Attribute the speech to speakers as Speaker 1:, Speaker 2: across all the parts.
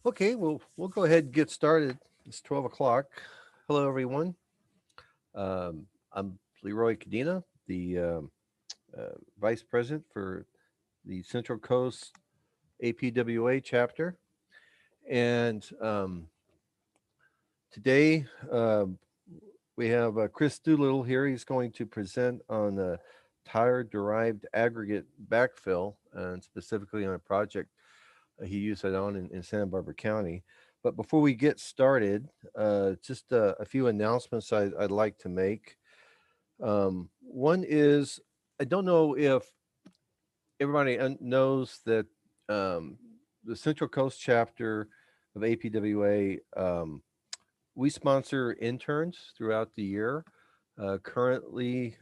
Speaker 1: Okay, well, we'll go ahead and get started. It's 12 o'clock. Hello, everyone. I'm Leroy Cadena, the Vice President for the Central Coast APWA chapter. And today we have Chris Doolittle here. He's going to present on the tire derived aggregate backfill, and specifically on a project he used that on in Santa Barbara County. But before we get started, just a few announcements I'd like to make. One is I don't know if everybody knows that um, the Central Coast chapter of APWA, we sponsor interns throughout the year. Currently,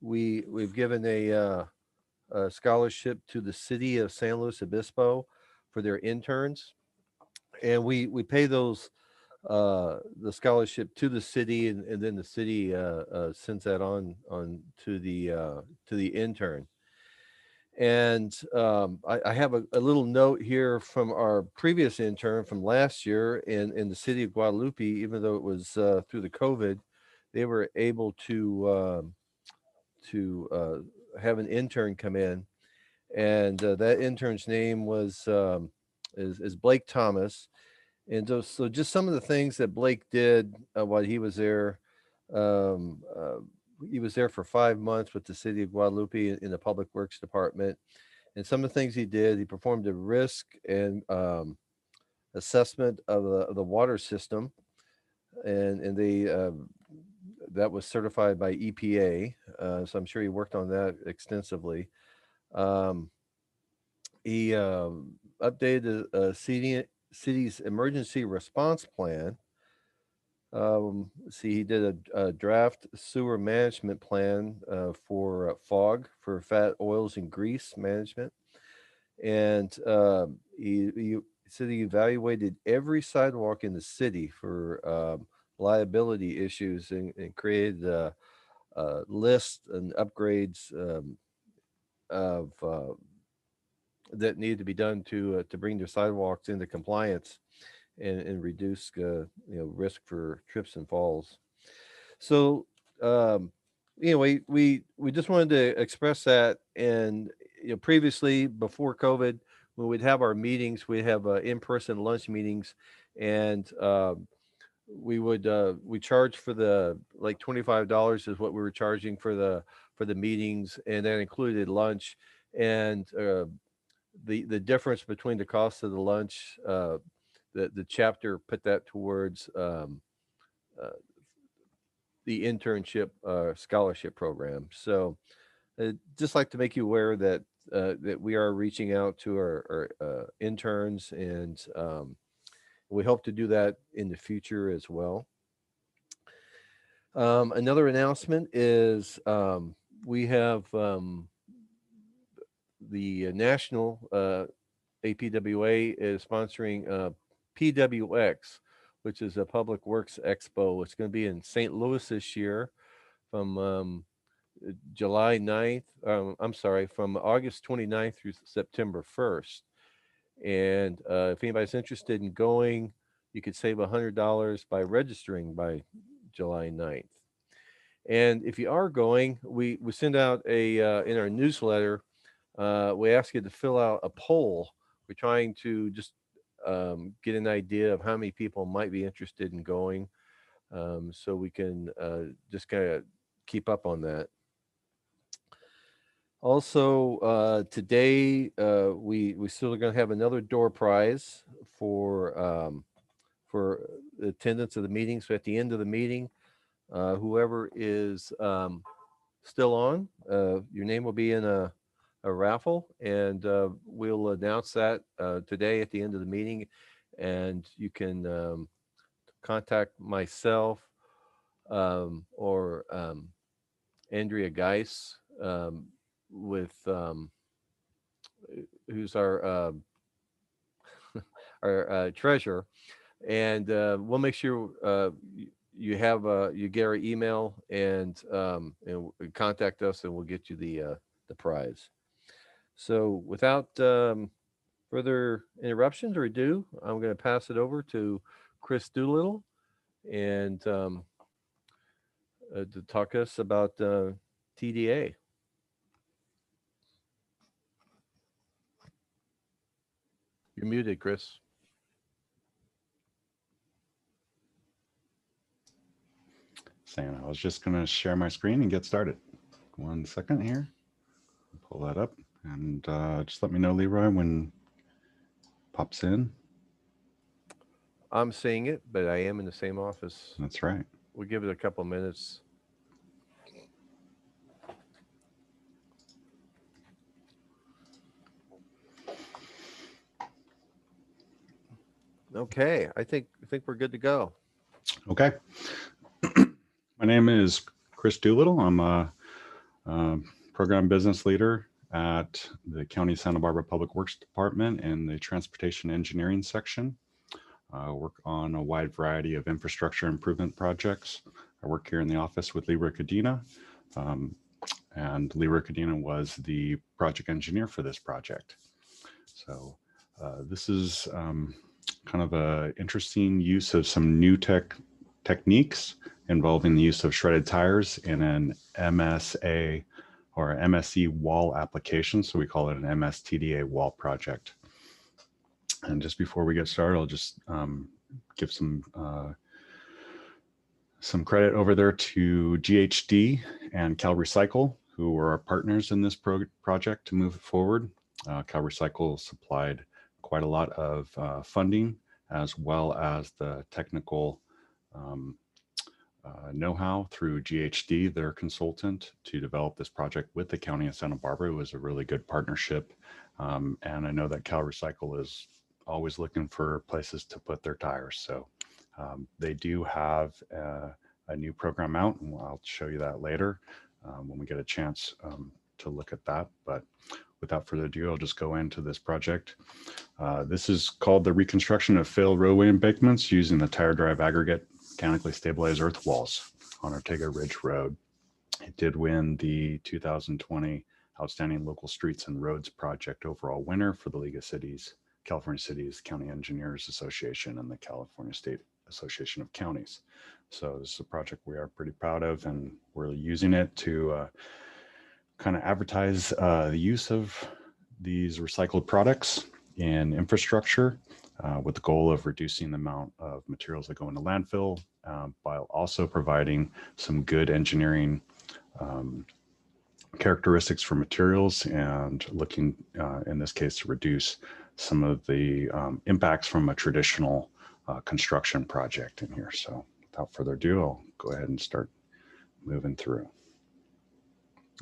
Speaker 1: we've given a scholarship to the city of San Luis Obispo for their interns, and we pay those the scholarship to the city, and then the city sends that on to the intern. And I have a little note here from our previous intern from last year in the city of Guadalupe. Even though it was through the COVID, they were able to have an intern come in, and that intern's name is Blake Thomas. And so just some of the things that Blake did while he was there. Um, uh, he was there for 5 months with the city of Guadalupe in the public works department. And some of the things he did, he performed a risk and assessment of the water system, and they that was certified by EPA. So I'm sure he worked on that extensively. Um, he updated the city's emergency response plan. See, he did a draft sewer management plan for fog for fat oils and grease management, and he said he evaluated every sidewalk in the city for liability issues, and created a list and upgrades of that needed to be done to bring their sidewalks into compliance and reduce risk for trips and falls. So um, we just wanted to express that. And previously, before COVID, when we'd have our meetings, we'd have in-person lunch meetings, and we charge for the like $25 is what we were charging for the meetings, and that included lunch. And the difference between the cost of the lunch, the chapter put that towards uh, the internship scholarship program. So just like to make you aware that we are reaching out to our interns, and we hope to do that in the future as well. Another announcement is we have the national APWA is sponsoring PWX, which is a Public Works Expo. It's going to be in St. Louis this year from July 9th. I'm sorry, from August 29th through September 1st. And if anybody's interested in going, you could save $100 by registering by July 9th. And if you are going, we send out a in our newsletter, we ask you to fill out a poll. We're trying to just get an idea of how many people might be interested in going, so we can just kind of keep up on that. Also, today we still are going to have another door prize for attendance of the meeting. So at the end of the meeting, whoever is still on, your name will be in a raffle, and we'll announce that today at the end of the meeting. And you can contact myself or Andrea Geis, with who's our treasurer, and we'll make sure you have you get our email, and contact us, and we'll get you the prize. So without further interruptions or ado, I'm going to pass it over to Chris Doolittle and to talk us about TDA. You're muted, Chris.
Speaker 2: Saying I was just going to share my screen and get started. 1 second here. Pull that up and just let me know, Leroy, when pops in.
Speaker 1: I'm seeing it, but I am in the same office.
Speaker 2: That's right.
Speaker 1: We'll give it a couple minutes. Okay, I think we're good to go.
Speaker 2: Okay. My name is Chris Doolittle. I'm a program business leader at the County Santa Barbara Public Works Department in the Transportation Engineering section. I work on a wide variety of infrastructure improvement projects. I work here in the office with Leroy Cadena, and Leroy Cadena was the project engineer for this project. So this is kind of a interesting use of some new techniques involving the use of shredded tires in an MSA or MSE wall application. So we call it an MSTDA wall project. And just before we get started, I'll just give some credit over there to GHD and Cal Recycle, who were our partners in this project to move it forward. Cal Recycle supplied quite a lot of funding, as well as the technical know-how through GHD, their consultant, to develop this project with the County of Santa Barbara. It was a really good partnership. And I know that Cal Recycle is always looking for places to put their tires. So they do have a new program out, and I'll show you that later when we get a chance to look at that. But without further ado, I'll just go into this project. This is called the reconstruction of failed roadway embankments using the tire drive aggregate mechanically stabilized earth walls on Ortega Ridge Road. It did win the 2020 Outstanding Local Streets and Roads Project overall winner for the League of Cities, California Cities County Engineers Association, and the California State Association of Counties. So this is a project we are pretty proud of, and we're using it to kind of advertise the use of these recycled products in infrastructure with the goal of reducing the amount of materials that go into landfill, while also providing some good engineering characteristics for materials and looking, in this case, to reduce some of the impacts from a traditional construction project in here. So without further ado, I'll go ahead and start moving through.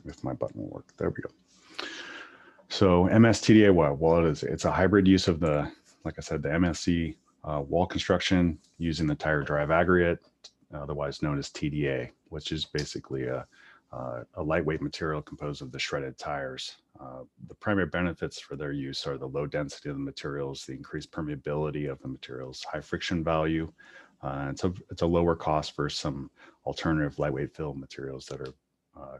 Speaker 2: If my button will work, there we go. So MSTDA, well, it's a hybrid use of the, like I said, the MSC wall construction using the tire drive aggregate, otherwise known as TDA, which is basically a lightweight material composed of the shredded tires. The primary benefits for their use are the low density of the materials, the increased permeability of the materials, high friction value. It's a lower cost for some alternative lightweight fill materials that are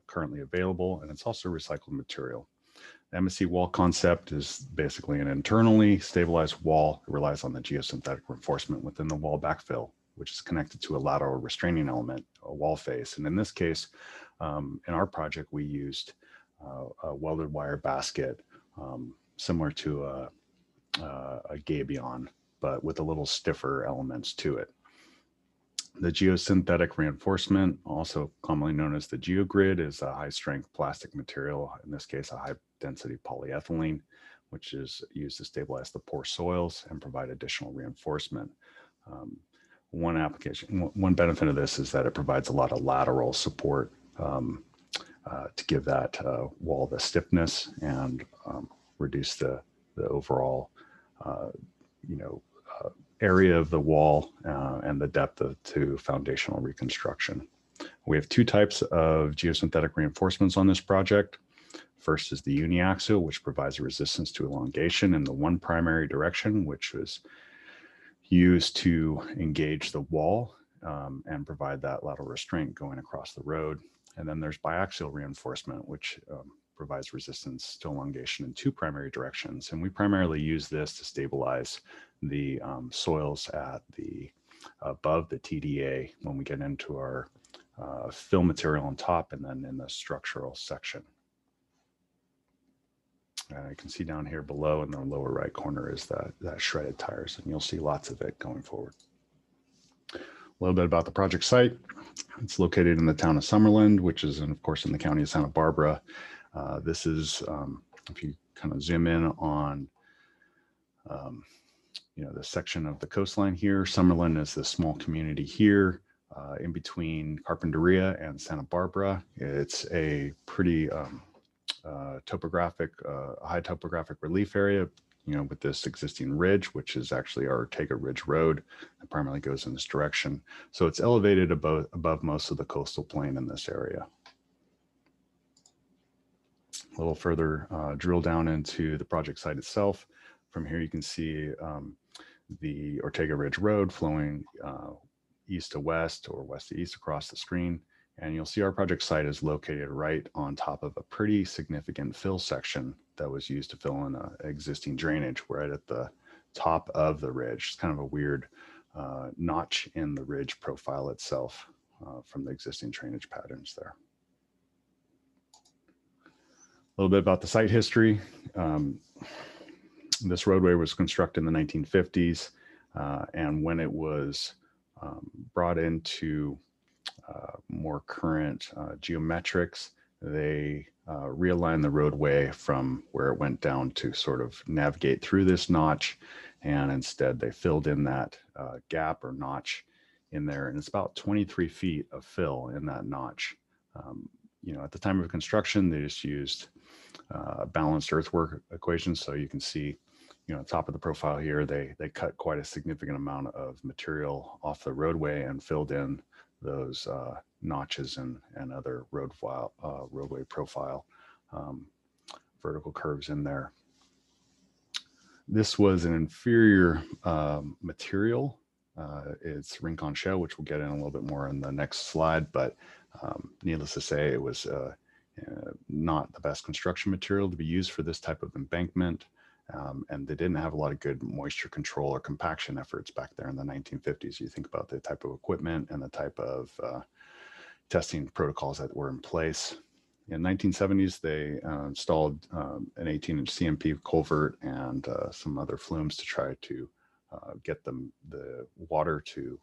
Speaker 2: currently available, and it's also recycled material. The MSC wall concept is basically an internally stabilized wall. It relies on the geosynthetic reinforcement within the wall backfill, which is connected to a lateral restraining element, a wall face. And in this case, in our project, we used a welded wire basket, similar to a gabion, but with a little stiffer elements to it. The geosynthetic reinforcement, also commonly known as the geogrid, is a high-strength plastic material, in this case a high-density polyethylene, which is used to stabilize the poor soils and provide additional reinforcement. One benefit of this is that it provides a lot of lateral support to give that wall the stiffness and reduce the overall, area of the wall and the depth to foundational reconstruction. We have two types of geosynthetic reinforcements on this project. First is the uniaxial, which provides a resistance to elongation in the one primary direction, which was used to engage the wall and provide that lateral restraint going across the road. And then there's biaxial reinforcement, which provides resistance to elongation in two primary directions. And we primarily use this to stabilize the soils at the above the TDA when we get into our fill material on top and then in the structural section. You can see down here below in the lower right corner is that shredded tires, and you'll see lots of it going forward. A little bit about the project site. It's located in the town of Summerland, which is, of course, in the county of Santa Barbara. This is, if you kind of zoom in on, the section of the coastline here. Summerland is this small community here in between Carpinteria and Santa Barbara. It's a pretty high topographic relief area, with this existing ridge, which is actually our Ortega Ridge Road that primarily goes in this direction. So it's elevated above most of the coastal plain in this area. A little further drill down into the project site itself. From here you can see the Ortega Ridge Road flowing east to west or west to east across the screen. And you'll see our project site is located right on top of a pretty significant fill section that was used to fill in an existing drainage right at the top of the ridge. It's kind of a weird notch in the ridge profile itself from the existing drainage patterns there. A little bit about the site history. This roadway was constructed in the 1950s, and when it was brought into more current geometrics, they realigned the roadway from where it went down to sort of navigate through this notch, and instead they filled in that gap or notch in there, and it's about 23 feet of fill in that notch. At the time of construction, they just used balanced earthwork equations, so you can see top of the profile here, they cut quite a significant amount of material off the roadway and filled in those notches and other roadway profile vertical curves in there. This was an inferior material. It's Rincon shale, which we'll get in a little bit more in the next slide, but needless to say, it was not the best construction material to be used for this type of embankment. And they didn't have a lot of good moisture control or compaction efforts back there in the 1950s. You think about the type of equipment and the type of testing protocols that were in place. In 1970s, they installed an 18-inch CMP culvert and some other flumes to try to get the water to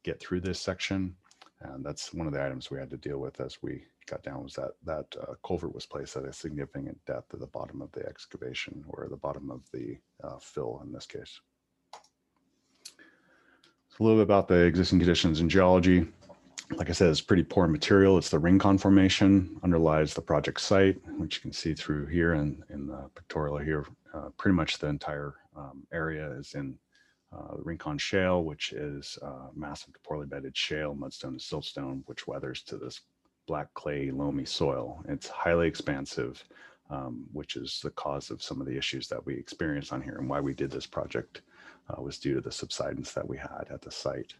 Speaker 2: get through this section. And that's one of the items we had to deal with as we got down, was that culvert was placed at a significant depth at the bottom of the excavation, or the bottom of the fill in this case. So a little bit about the existing conditions in geology. Like I said, it's pretty poor material. It's the Rincon Formation underlies the project site, which you can see through here in the pictorial here. Pretty much the entire area is in the Rincon Shale, which is massive poorly bedded shale, mudstone and siltstone, which weathers to this black clay loamy soil. It's highly expansive, which is the cause of some of the issues that we experienced on here, and why we did this project was due to the subsidence that we had at the site.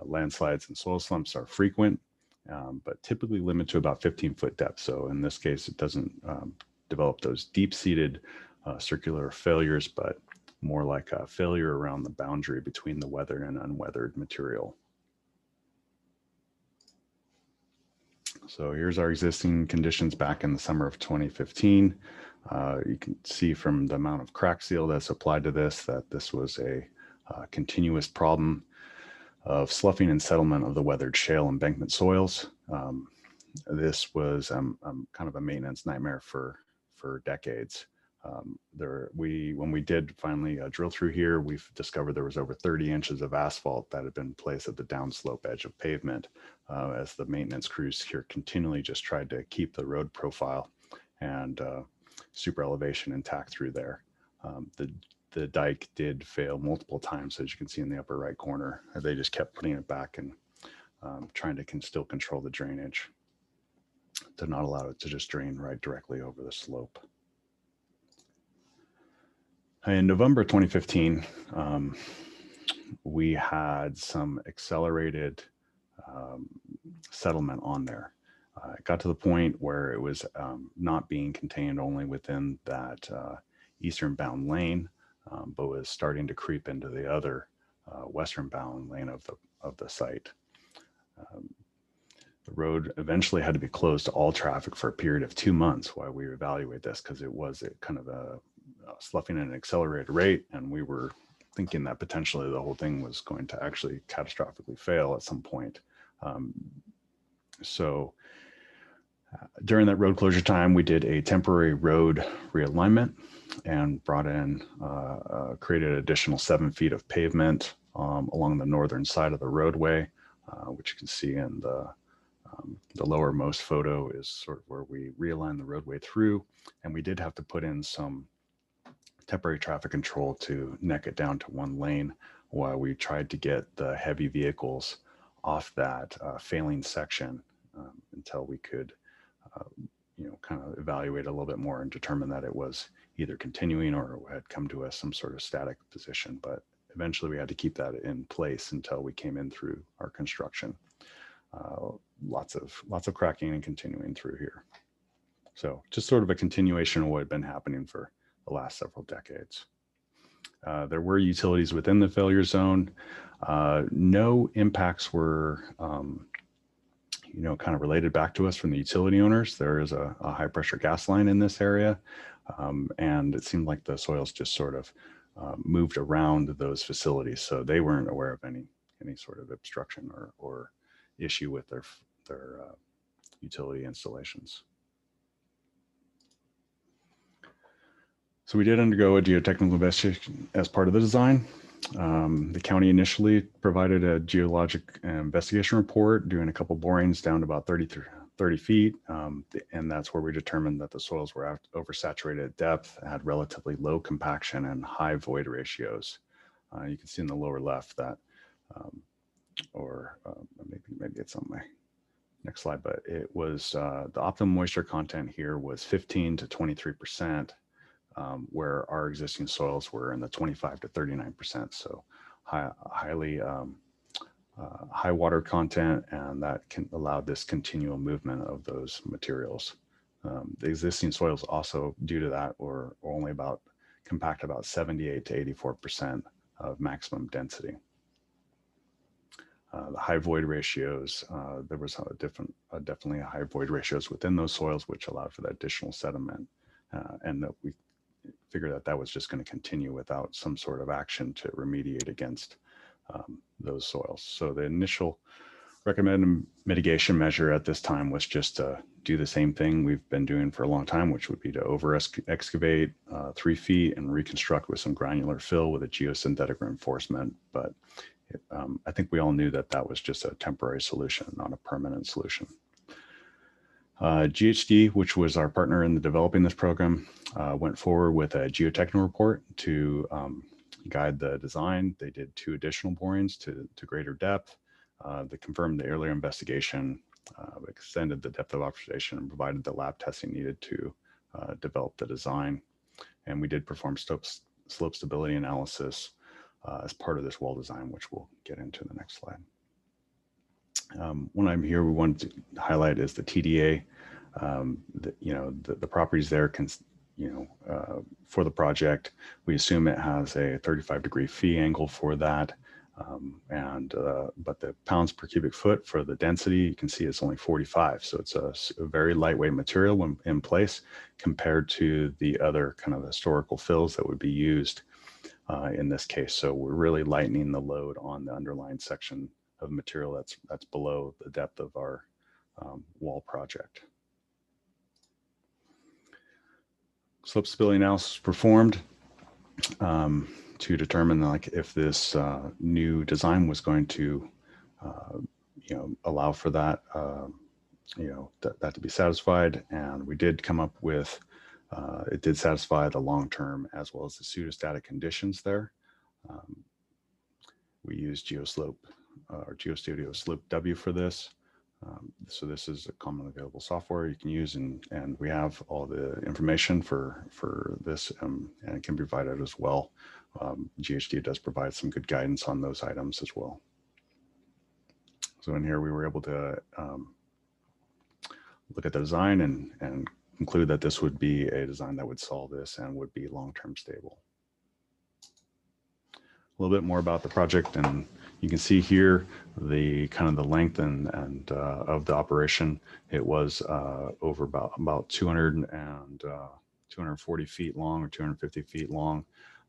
Speaker 2: Landslides and soil slumps are frequent, but typically limited to about 15-foot depth. So in this case, it doesn't develop those deep-seated circular failures, but more like a failure around the boundary between the weathered and unweathered material. So here's our existing conditions back in the summer of 2015. You can see from the amount of crack seal that's applied to this that this was a continuous problem of sloughing and settlement of the weathered shale embankment soils. This was kind of a maintenance nightmare for decades. When we did finally drill through here, we've discovered there was over 30 inches of asphalt that had been placed at the downslope edge of pavement as the maintenance crews here continually just tried to keep the road profile and super elevation intact through there. The dike did fail multiple times, as you can see in the upper right corner. They just kept putting it back and trying to still control the drainage to not allow it to just drain right directly over the slope. In November 2015, we had some accelerated settlement on there. It got to the point where it was not being contained only within that eastern bound lane, but was starting to creep into the other western bound lane of the site. The road eventually had to be closed to all traffic for a period of 2 months while we evaluate this, because it was kind of a sloughing at an accelerated rate, and we were thinking that potentially the whole thing was going to actually catastrophically fail at some point. So during that road closure time, we did a temporary road realignment and brought in, created additional 7 feet of pavement along the northern side of the roadway, which you can see in the lowermost photo is sort of where we realigned the roadway through. And we did have to put in some temporary traffic control to neck it down to 1 lane while we tried to get the heavy vehicles off that failing section until we could kind of evaluate a little bit more and determine that it was either continuing or had come to some sort of static position. But eventually we had to keep that in place until we came in through our construction. Lots of cracking and continuing through here. So just sort of a continuation of what had been happening for the last several decades. There were utilities within the failure zone. No impacts were kind of related back to us from the utility owners. There is a high pressure gas line in this area. And it seemed like the soils just sort of moved around those facilities. So they weren't aware of any sort of obstruction or issue with their utility installations. So we did undergo a geotechnical investigation as part of the design. The county initially provided a geologic investigation report, doing a couple borings down to about 30 feet. And that's where we determined that the soils were oversaturated at depth, had relatively low compaction and high void ratios. You can see in the lower left that, maybe it's on my next slide, but it was the optimum moisture content here was 15 to 23%. Where our existing soils were in the 25 to 39%. So high water content, and that can allow this continual movement of those materials. The existing soils also, due to that, were only compact about 78 to 84% of maximum density. The high void ratios, there was definitely high void ratios within those soils, which allowed for that additional sediment, and that we figured that was just going to continue without some sort of action to remediate against those soils. So the initial recommended mitigation measure at this time was just to do the same thing we've been doing for a long time, which would be to over excavate 3 feet and reconstruct with some granular fill with a geosynthetic reinforcement. But I think we all knew that was just a temporary solution, not a permanent solution. GHD, which was our partner in developing this program, went forward with a geotechnical report to guide the design. They did 2 additional borings to greater depth. They confirmed the earlier investigation, extended the depth of observation, and provided the lab testing needed to develop the design. And we did perform slope stability analysis as part of this well design, which we'll get into in the next slide. One item here we wanted to highlight is the TDA. The properties there can, for the project, we assume it has a 35-degree fee angle for that. But the pounds per cubic foot for the density, you can see it's only 45. So it's a very lightweight material when in place compared to the other kind of historical fills that would be used in this case. So we're really lightening the load on the underlying section of material that's below the depth of our wall project. Slope stability analysis performed to determine if this new design was going to allow for that that to be satisfied, and we did come up with it did satisfy the long-term as well as the pseudostatic conditions there. We used GeoSlope or GeoStudio Slope W for this. So this is a commonly available software you can use, and we have all the information for this, and it can be provided as well. GHD does provide some good guidance on those items as well. So in here we were able to look at the design and conclude that this would be a design that would solve this and would be long-term stable. A little bit more about the project, and you can see here the kind of the length and of the operation. It was over about 240 feet long or 250 feet long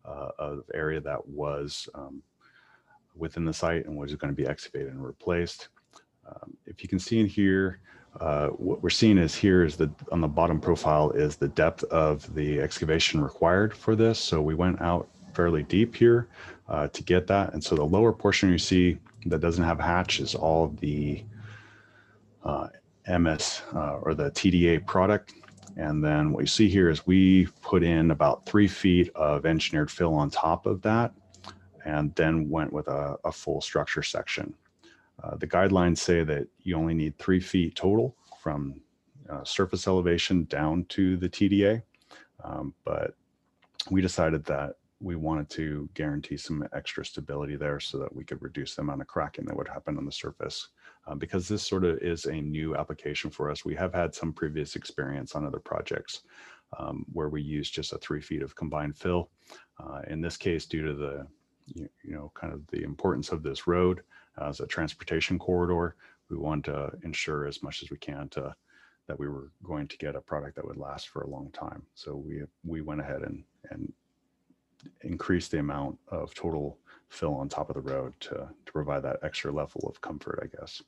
Speaker 2: of area that was within the site and was going to be excavated and replaced. If you can see in here, what we're seeing is here is on the bottom profile is the depth of the excavation required for this. So we went out fairly deep here to get that. And so the lower portion you see that doesn't have hatch is all of the MS or the TDA product. And then what you see here is we put in about 3 feet of engineered fill on top of that, and then went with a full structure section. The guidelines say that you only need 3 feet total from surface elevation down to the TDA, but we decided that we wanted to guarantee some extra stability there so that we could reduce the amount of cracking that would happen on the surface. Because this sort of is a new application for us. We have had some previous experience on other projects where we use just a 3 feet of combined fill. In this case, due to the kind of the importance of this road as a transportation corridor, we want to ensure as much as we can that we were going to get a product that would last for a long time. So we went ahead and increased the amount of total fill on top of the road to provide that extra level of comfort, I guess.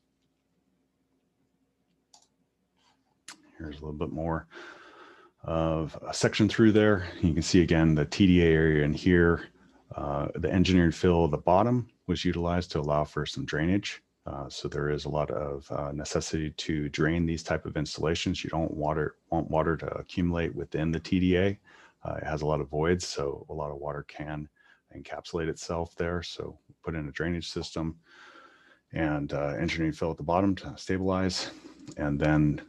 Speaker 2: Here's a little bit more of a section through there. You can see again the TDA area in here. The engineered fill at the bottom was utilized to allow for some drainage. So there is a lot of necessity to drain these type of installations. You don't want water to accumulate within the TDA. It has a lot of voids, so a lot of water can encapsulate itself there. So put in a drainage system and engineered fill at the bottom to stabilize, and then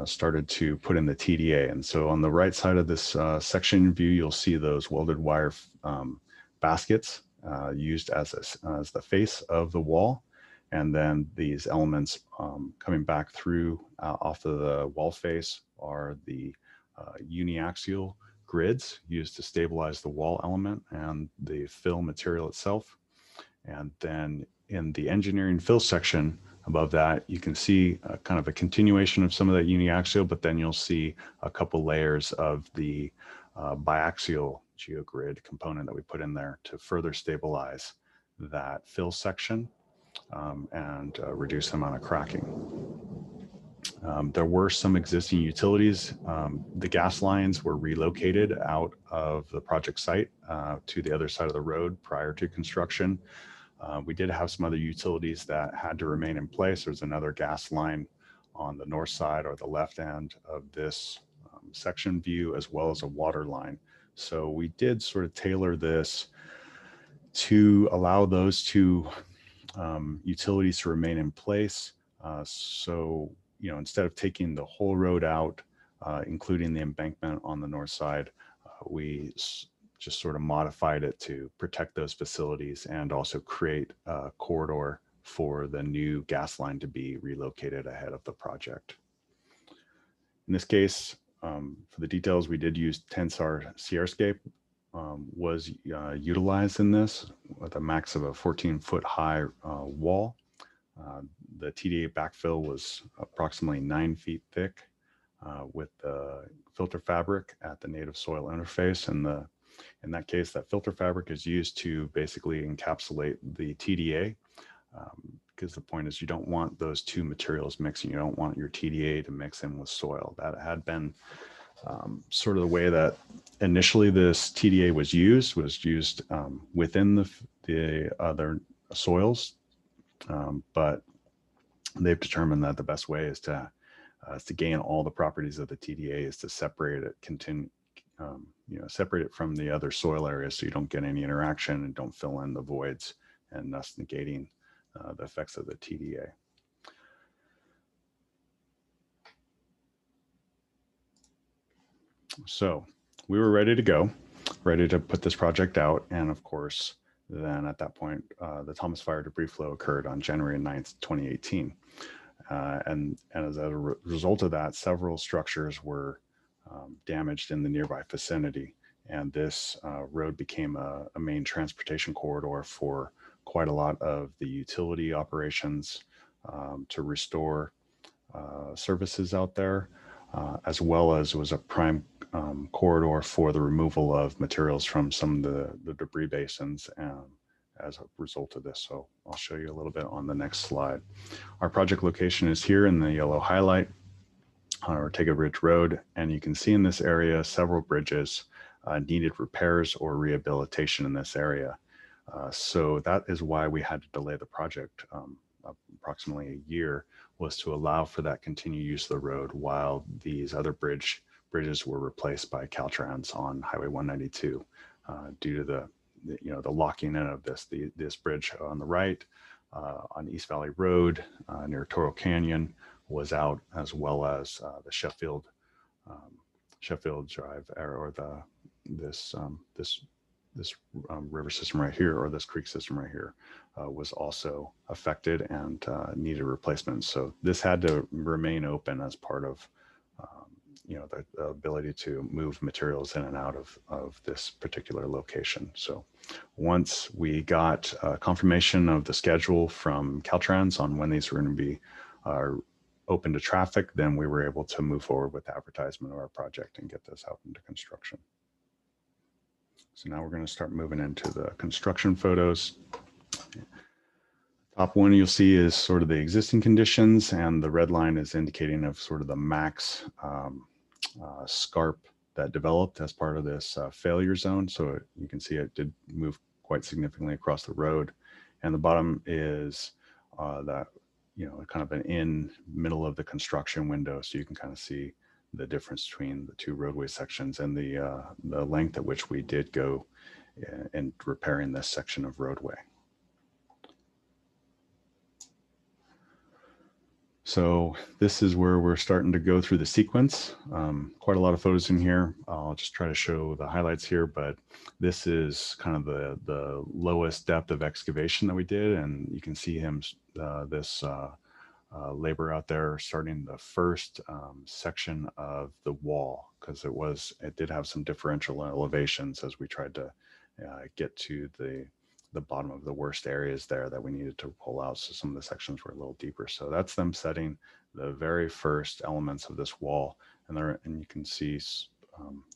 Speaker 2: started to put in the TDA. And so on the right side of this section view, you'll see those welded wire baskets used as the face of the wall. And then these elements coming back through off of the wall face are the uniaxial grids used to stabilize the wall element and the fill material itself. And then in the engineering fill section above that, you can see kind of a continuation of some of that uniaxial, but then you'll see a couple layers of the biaxial geogrid component that we put in there to further stabilize that fill section and reduce the amount of cracking. There were some existing utilities. The gas lines were relocated out of the project site to the other side of the road prior to construction. We did have some other utilities that had to remain in place. There's another gas line on the north side or the left end of this section view, as well as a water line. So we did sort of tailor this to allow those two utilities to remain in place. So, instead of taking the whole road out, including the embankment on the north side, we just sort of modified it to protect those facilities and also create a corridor for the new gas line to be relocated ahead of the project. In this case, for the details, we did use Tensar Sierrascape was utilized in this with a max of a 14-foot high wall. The TDA backfill was approximately 9 feet thick with the filter fabric at the native soil interface. And in that case, that filter fabric is used to basically encapsulate the TDA, because the point is you don't want those two materials mixing. You don't want your TDA to mix in with soil. That had been sort of the way that initially this TDA was used within the other soils, but they've determined that the best way is to gain all the properties of the TDA is to separate it, separate it from the other soil areas so you don't get any interaction and don't fill in the voids, and thus negating the effects of the TDA. So we were ready to go, ready to put this project out. And of course, then at that point, the Thomas Fire debris flow occurred on January 9th, 2018. and as a result of that, several structures were damaged in the nearby vicinity. And this road became a main transportation corridor for quite a lot of the utility operations to restore services out there, as well as was a prime corridor for the removal of materials from some of the debris basins as a result of this. So I'll show you a little bit on the next slide. Our project location is here in the yellow highlight on Ortega Ridge Road, and you can see in this area several bridges needed repairs or rehabilitation in this area. So that is why we had to delay the project approximately a year, was to allow for that continued use of the road while these other bridges were replaced by Caltrans on Highway 192 due to the locking in of this bridge on the right on East Valley Road near Toro Canyon was out, as well as the Sheffield Drive or this river system right here, or this creek system right here, was also affected and needed replacement. So this had to remain open as part of the ability to move materials in and out of this particular location. So once we got confirmation of the schedule from Caltrans on when these were going to be open to traffic, then we were able to move forward with advertisement of our project and get this out into construction. So now we're going to start moving into the construction photos. Top one you'll see is sort of the existing conditions, and the red line is indicating of sort of the max scarp that developed as part of this failure zone. So you can see it did move quite significantly across the road. And the bottom is that, kind of an in middle of the construction window. So you can kind of see the difference between the two roadway sections and the length at which we did go in repairing this section of roadway. So this is where we're starting to go through the sequence. Quite a lot of photos in here. I'll just try to show the highlights here, but this is kind of the lowest depth of excavation that we did. And you can see this labor out there starting the first section of the wall, because it did have some differential elevations as we tried to get to the bottom of the worst areas there that we needed to pull out. So some of the sections were a little deeper. So that's them setting the very first elements of this wall. And you can see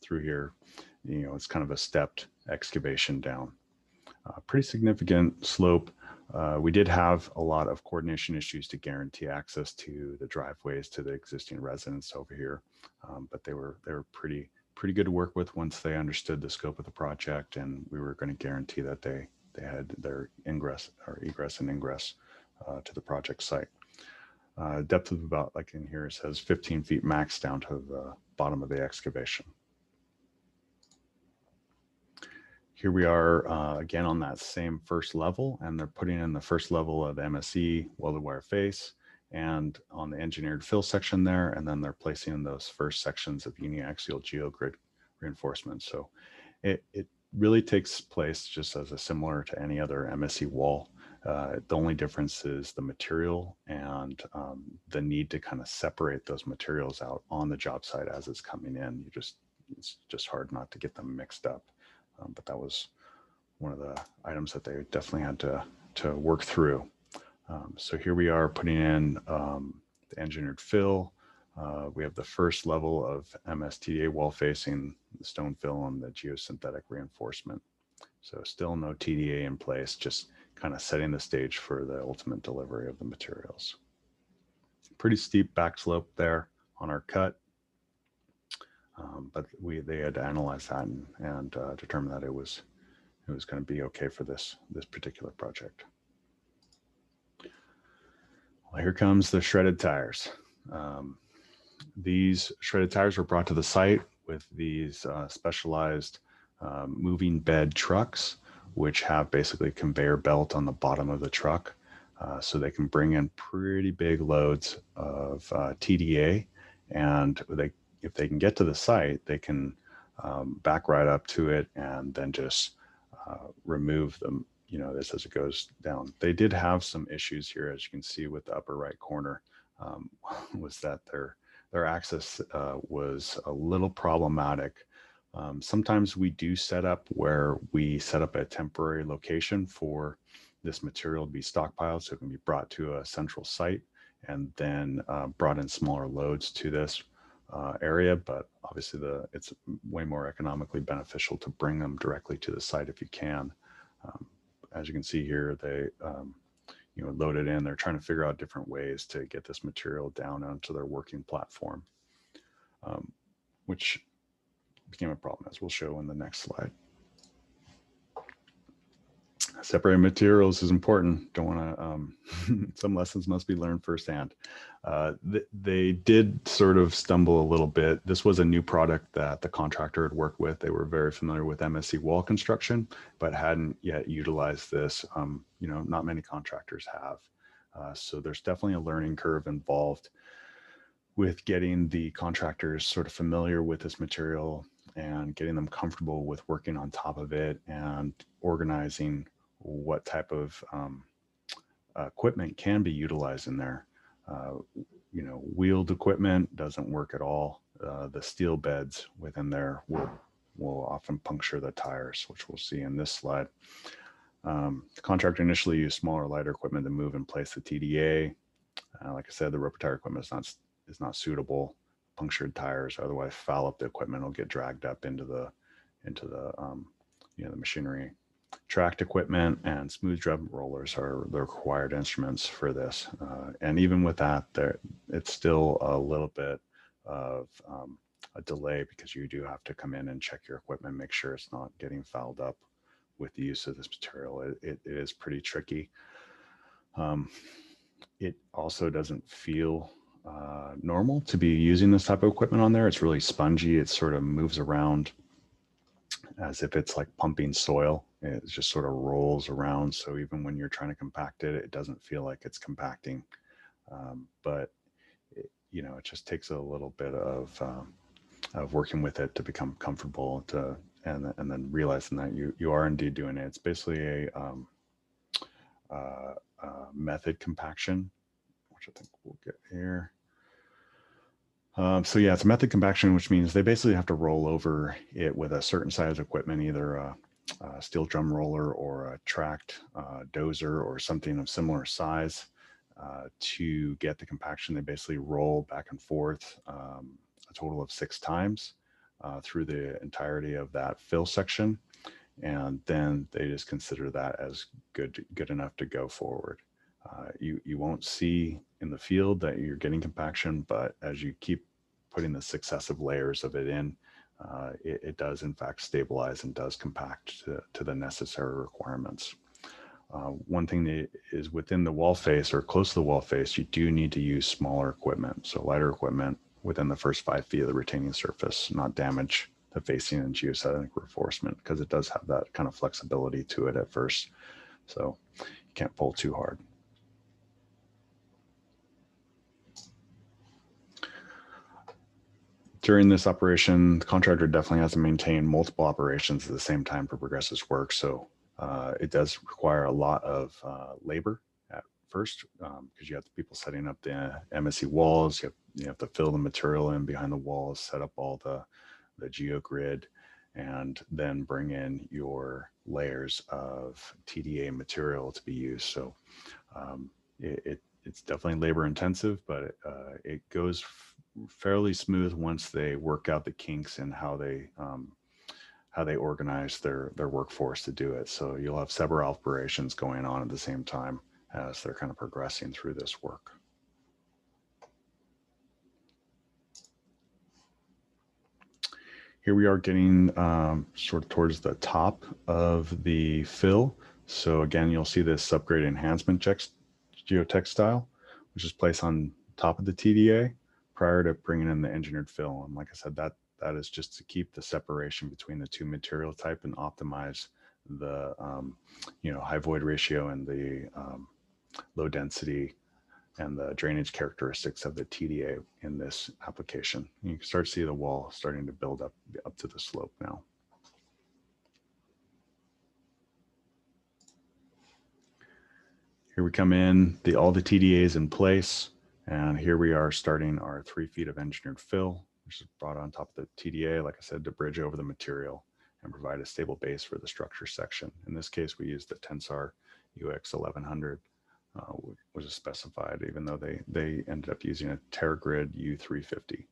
Speaker 2: through here, it's kind of a stepped excavation down. Pretty significant slope. We did have a lot of coordination issues to guarantee access to the driveways to the existing residents over here. But they were pretty good to work with once they understood the scope of the project, and we were going to guarantee that they had their egress and ingress to the project site. Depth of about, like in here, it says 15 feet max down to the bottom of the excavation. Here we are again on that same first level, and they're putting in the first level of MSE welded wire face and on the engineered fill section there, and then they're placing in those first sections of uniaxial geogrid reinforcement. So it really takes place just as a similar to any other MSE wall. The only difference is the material and the need to kind of separate those materials out on the job site as it's coming in. It's just hard not to get them mixed up. But that was one of the items that they definitely had to work through. So here we are putting in the engineered fill. We have the first level of MSTDA wall facing, the stone fill, and the geosynthetic reinforcement. So still no TDA in place, just kind of setting the stage for the ultimate delivery of the materials. Pretty steep back slope there on our cut. But they had to analyze that and determine that it was going to be okay for this particular project. Well, here comes the shredded tires. These shredded tires were brought to the site with these specialized moving bed trucks, which have basically a conveyor belt on the bottom of the truck, so they can bring in pretty big loads of TDA, and if they can get to the site, they can back right up to it and then just remove them, this as it goes down. They did have some issues here, as you can see with the upper right corner. was that their access was a little problematic. Sometimes we do set up where we set up a temporary location for this material to be stockpiled, so it can be brought to a central site and then brought in smaller loads to this area. But obviously, it's way more economically beneficial to bring them directly to the site if you can. As you can see here, they load it in. They're trying to figure out different ways to get this material down onto their working platform, which became a problem, as we'll show in the next slide. Separating materials is important. Don't want to, some lessons must be learned firsthand. They did sort of stumble a little bit. This was a new product that the contractor had worked with. They were very familiar with MSC wall construction, but hadn't yet utilized this. Not many contractors have. So there's definitely a learning curve involved with getting the contractors sort of familiar with this material and getting them comfortable with working on top of it and organizing what type of equipment can be utilized in there. Wheeled equipment doesn't work at all. The steel beds within there will often puncture the tires, which we'll see in this slide. The contractor initially used smaller, lighter equipment to move and place the TDA. Like I said, the rubber tire equipment is not suitable. Punctured tires, or otherwise foul up the equipment, will get dragged up into the machinery. Tracked equipment and smooth drum rollers are the required instruments for this. And even with that, it's still a little bit of a delay, because you do have to come in and check your equipment, make sure it's not getting fouled up with the use of this material. It is pretty tricky. It also doesn't feel normal to be using this type of equipment on there. It's really spongy. It sort of moves around as if it's like pumping soil. It just sort of rolls around. So even when you're trying to compact it, it doesn't feel like it's compacting. But it just takes a little bit of working with it to become comfortable and then realizing that you are indeed doing it. It's basically a method compaction, which I think we'll get here. So yeah, it's a method compaction, which means they basically have to roll over it with a certain size of equipment, either a steel drum roller or a tracked dozer or something of similar size to get the compaction. They basically roll back and forth a total of 6 times through the entirety of that fill section. And then they just consider that as good enough to go forward. You won't see in the field that you're getting compaction, but as you keep putting the successive layers of it in, it does in fact stabilize and does compact to the necessary requirements. One thing that is within the wall face or close to the wall face, you do need to use smaller equipment, so lighter equipment within the first 5 feet of the retaining surface, not damage the facing and geosynthetic reinforcement, because it does have that kind of flexibility to it at first. So you can't pull too hard. During this operation, the contractor definitely has to maintain multiple operations at the same time for progressive work. So it does require a lot of labor at first, because you have the people setting up the MSC walls. You have to fill the material in behind the walls, set up all the geogrid, and then bring in your layers of TDA material to be used. So it's definitely labor intensive, but it goes fairly smooth once they work out the kinks and how they organize their workforce to do it. So you'll have several operations going on at the same time as they're kind of progressing through this work. Here we are getting sort of towards the top of the fill. So again, you'll see this subgrade enhancement geotextile, which is placed on top of the TDA prior to bringing in the engineered fill. And like I said, that is just to keep the separation between the two material type and optimize the high void ratio and the low density and the drainage characteristics of the TDA in this application. You can start to see the wall starting to build up to the slope now. Here we come in, all the TDA is in place, And here we are starting our 3 feet of engineered fill, which is brought on top of the TDA, like I said, to bridge over the material and provide a stable base for the structure section. In this case, we used the Tensar UX 1100, which is specified, even though they ended up using a Derived U350,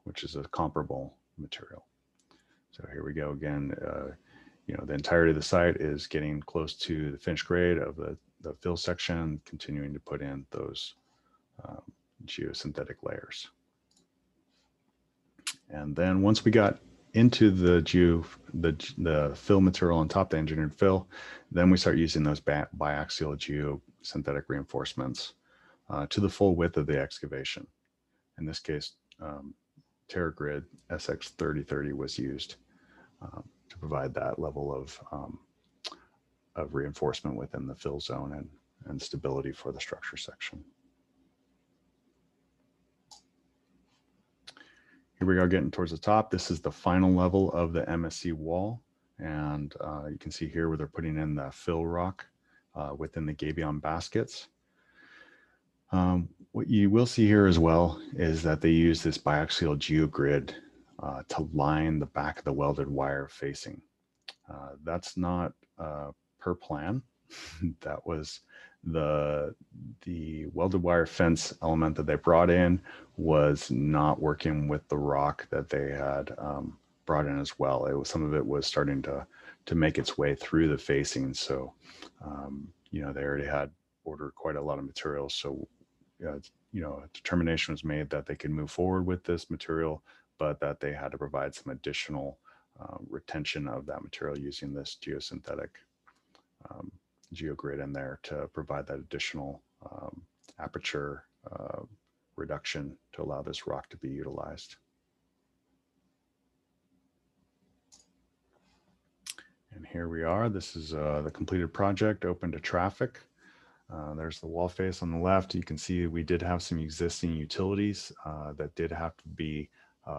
Speaker 2: which is a comparable material. So here we go again. The entirety of the site is getting close to the finished grade of the fill section, continuing to put in those geosynthetic layers. And then once we got into the fill material on top, the engineered fill, then we start using those biaxial geosynthetic reinforcements to the full width of the excavation. In this case, TerraGrid SX3030 was used to provide that level of reinforcement within the fill zone and stability for the structure section. Here we are getting towards the top. This is the final level of the MSC wall. And you can see here where they're putting in the fill rock within the gabion baskets. What you will see here as well is that they use this biaxial geogrid to line the back of the welded wire facing. That's not per plan. That was the welded wire fence element that they brought in was not working with the rock that they had brought in as well. Some of it was starting to make its way through the facing. So, they already had ordered quite a lot of materials. So, a determination was made that they could move forward with this material, but that they had to provide some additional retention of that material using this geosynthetic geogrid in there to provide that additional aperture reduction to allow this rock to be utilized. And here we are. This is the completed project open to traffic. There's the wall face on the left. You can see we did have some existing utilities that did have to be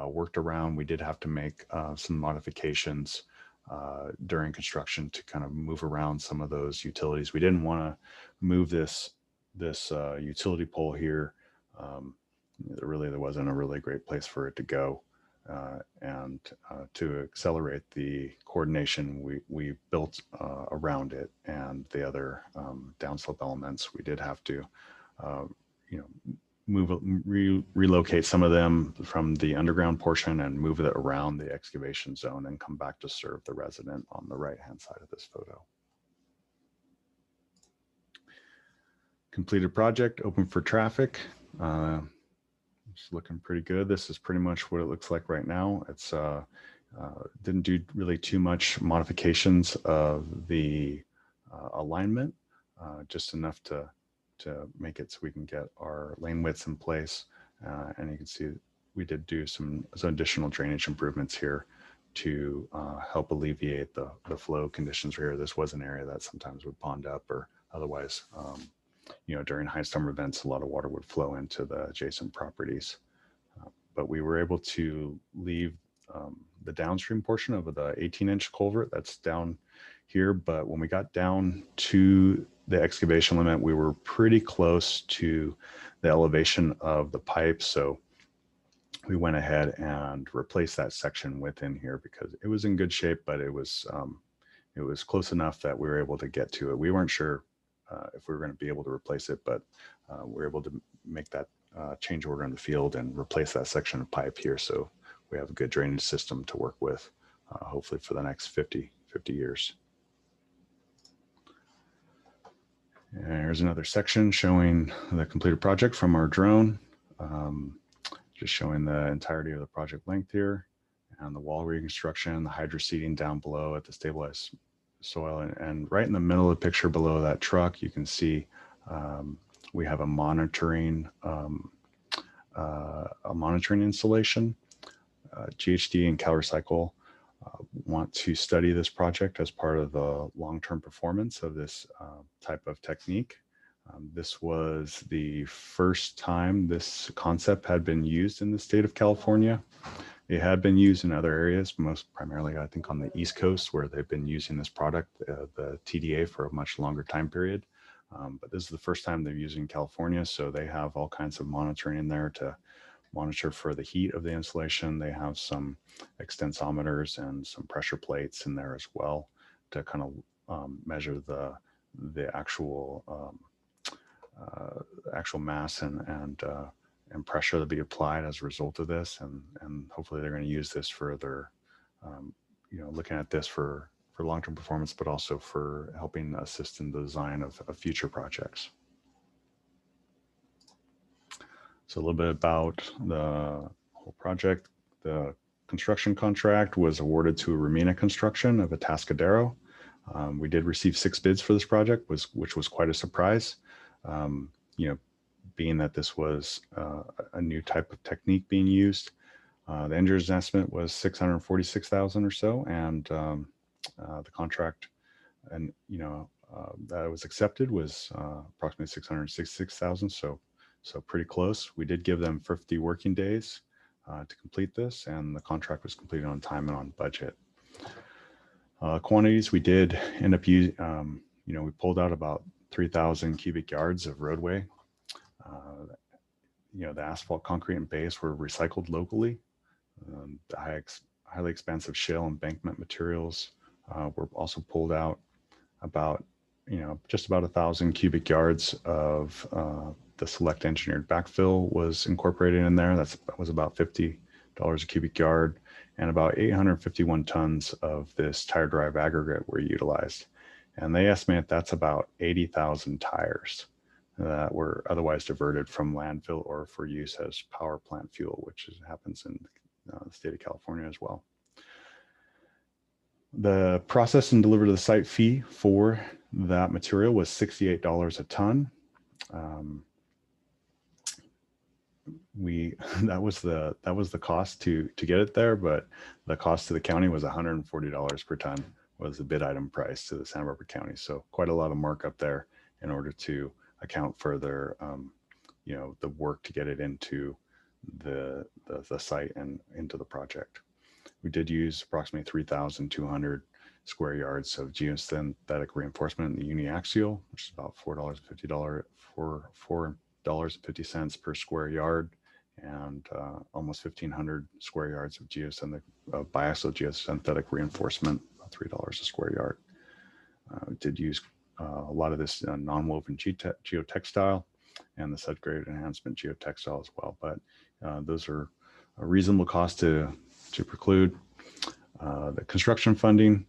Speaker 2: worked around. We did have to make some modifications during construction to kind of move around some of those utilities. We didn't want to move this utility pole here. There wasn't a really great place for it to go. And to accelerate the coordination, we built around it, and the other downslope elements, we did have to, relocate some of them from the underground portion and move it around the excavation zone and come back to serve the resident on the right-hand side of this photo. Completed project, open for traffic. It's looking pretty good. This is pretty much what it looks like right now. It's didn't do really too much modifications of the alignment, just enough to make it so we can get our lane widths in place. And you can see we did do some additional drainage improvements here to help alleviate the flow conditions here. This was an area that sometimes would pond up, or otherwise, during high summer events, a lot of water would flow into the adjacent properties. But we were able to leave the downstream portion of the 18-inch culvert that's down here. But when we got down to the excavation limit, we were pretty close to the elevation of the pipe. So we went ahead and replaced that section within here because it was in good shape, but it was close enough that we were able to get to it. We weren't sure if we were going to be able to replace it, but we were able to make that change order in the field and replace that section of pipe here. So we have a good drainage system to work with, hopefully for the next 50 years. And here's another section showing the completed project from our drone, just showing the entirety of the project length here, and the wall reconstruction, the hydroseeding down below at the stabilized soil. And right in the middle of the picture below that truck, you can see we have a monitoring installation. GHD and CalRecycle want to study this project as part of the long-term performance of this type of technique. This was the first time this concept had been used in the state of California. It had been used in other areas, most primarily, I think, on the East Coast, where they've been using this product, the TDA, for a much longer time period. But this is the first time they're using California, so they have all kinds of monitoring in there to monitor for the heat of the insulation. They have some extensometers and some pressure plates in there as well to kind of measure the actual mass and pressure that be applied as a result of this, and hopefully they're going to use this for their looking at this for long-term performance, but also for helping assist in the design of future projects. So a little bit about the whole project. The construction contract was awarded to Ramina Construction of Atascadero. We did receive 6 bids for this project, which was quite a surprise. Being that this was a new type of technique being used. The engineer's estimate was $646,000 or so, and the contract that was accepted was approximately $666,000. So pretty close. We did give them 50 working days to complete this, and the contract was completed on time and on budget. Quantities we did end up using, we pulled out about 3,000 cubic yards of roadway. The asphalt, concrete, and base were recycled locally. The highly expensive shale embankment materials were also pulled out. About, just about 1,000 cubic yards of the select engineered backfill was incorporated in there. That was about $50 a cubic yard, and about 851 tons of this tire derived aggregate were utilized. And they estimate that's about 80,000 tires that were otherwise diverted from landfill or for use as power plant fuel, which happens in the state of California as well. The process and delivered to the site fee for that material was $68 a ton. That was the cost to get it there, but the cost to the county was $140 per ton was the bid item price to the Santa Barbara County. So quite a lot of markup there in order to account for their the work to get it into the site and into the project. We did use approximately 3,200 square yards of geosynthetic reinforcement in the uniaxial, which is about $4.50 per square yard, and almost 1,500 square yards of biaxial geosynthetic reinforcement, about $3 a square yard. We did use a lot of this non-woven geotextile and the set-grade enhancement geotextile as well, but those are a reasonable cost to preclude. The construction funding,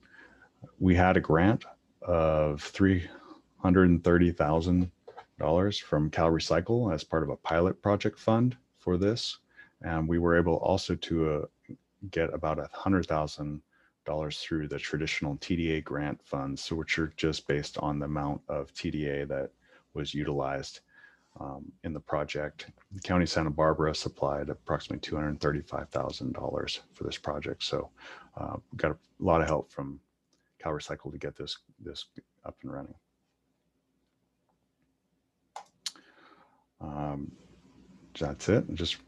Speaker 2: we had a grant of $330,000 from Cal Recycle as part of a pilot project fund for this, and we were able also to get about $100,000 through the traditional TDA grant funds, so which are just based on the amount of TDA that was utilized in the project. The County of Santa Barbara supplied approximately $235,000 for this project. So we got a lot of help from Cal Recycle to get this up and running. That's it. Just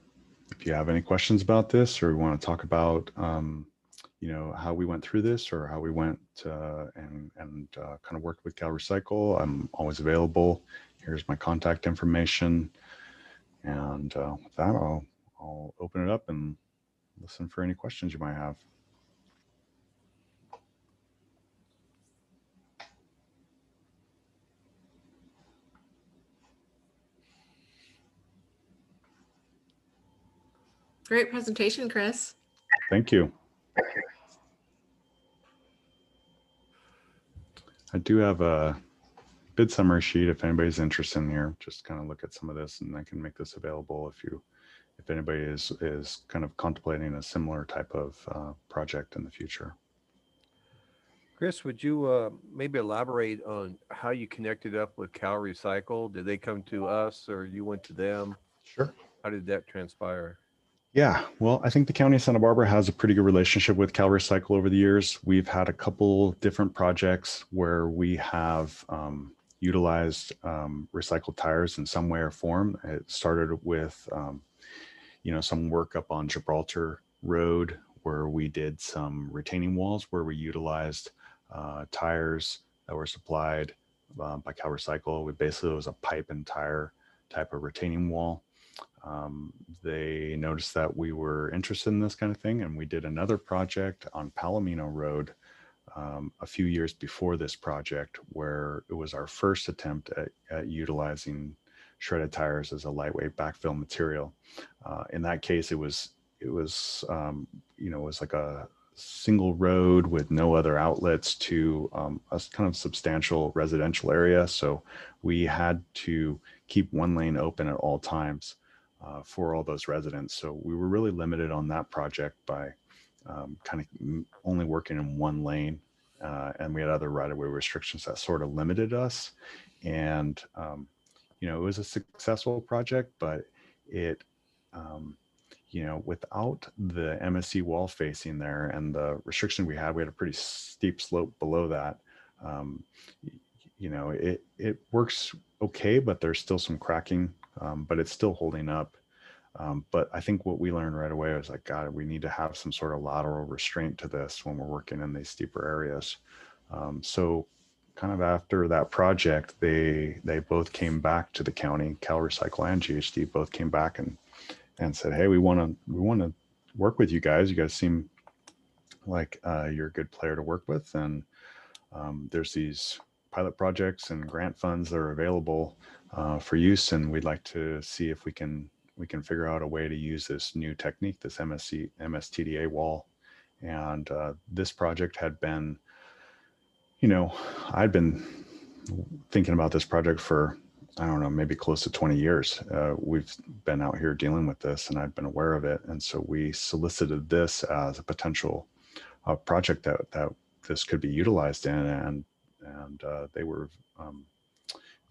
Speaker 2: if you have any questions about this, or you want to talk about how we went through this, or how we went and kind of worked with Cal Recycle, I'm always available. Here's my contact information. And with that, I'll open it up and listen for any questions you might have.
Speaker 3: Great presentation, Chris.
Speaker 2: Thank you. I do have a bid summary sheet if anybody's interested in here. Just kind of look at some of this, and I can make this available if anybody is kind of contemplating a similar type of project in the future.
Speaker 1: Chris, would you maybe elaborate on how you connected up with Cal Recycle? Did they come to us, or you went to them?
Speaker 2: Sure.
Speaker 1: How did that transpire?
Speaker 2: Yeah, well, I think the County of Santa Barbara has a pretty good relationship with Cal Recycle over the years. We've had a couple different projects where we have utilized recycled tires in some way or form. It started with, some work up on Gibraltar Road where we did some retaining walls where we utilized tires that were supplied by CalRecycle. It was a pipe and tire type of retaining wall. They noticed that we were interested in this kind of thing, and we did another project on Palomino Road a few years before this project, where it was our first attempt at utilizing shredded tires as a lightweight backfill material. In that case, it was like a single road with no other outlets to a kind of substantial residential area. So we had to keep one lane open at all times for all those residents. So we were really limited on that project by kind of only working in one lane. And we had other right-of-way restrictions that sort of limited us. And, it was a successful project, but it, without the MSC wall facing there and the restriction we had a pretty steep slope below that. It works okay, but there's still some cracking, but it's still holding up. But I think what we learned right away was like, God, we need to have some sort of lateral restraint to this when we're working in these steeper areas. So kind of after that project, they both came back to the county, CalRecycle and GHD both came back and said, hey, we want to work with you guys. You guys seem like you're a good player to work with. And there's these pilot projects and grant funds that are available for use. And we'd like to see if we can figure out a way to use this new technique, this MSTDA wall. And this project had been, I'd been thinking about this project for, I don't know, maybe close to 20 years. We've been out here dealing with this and I've been aware of it. And so we solicited this as a potential project that this could be utilized in. And they were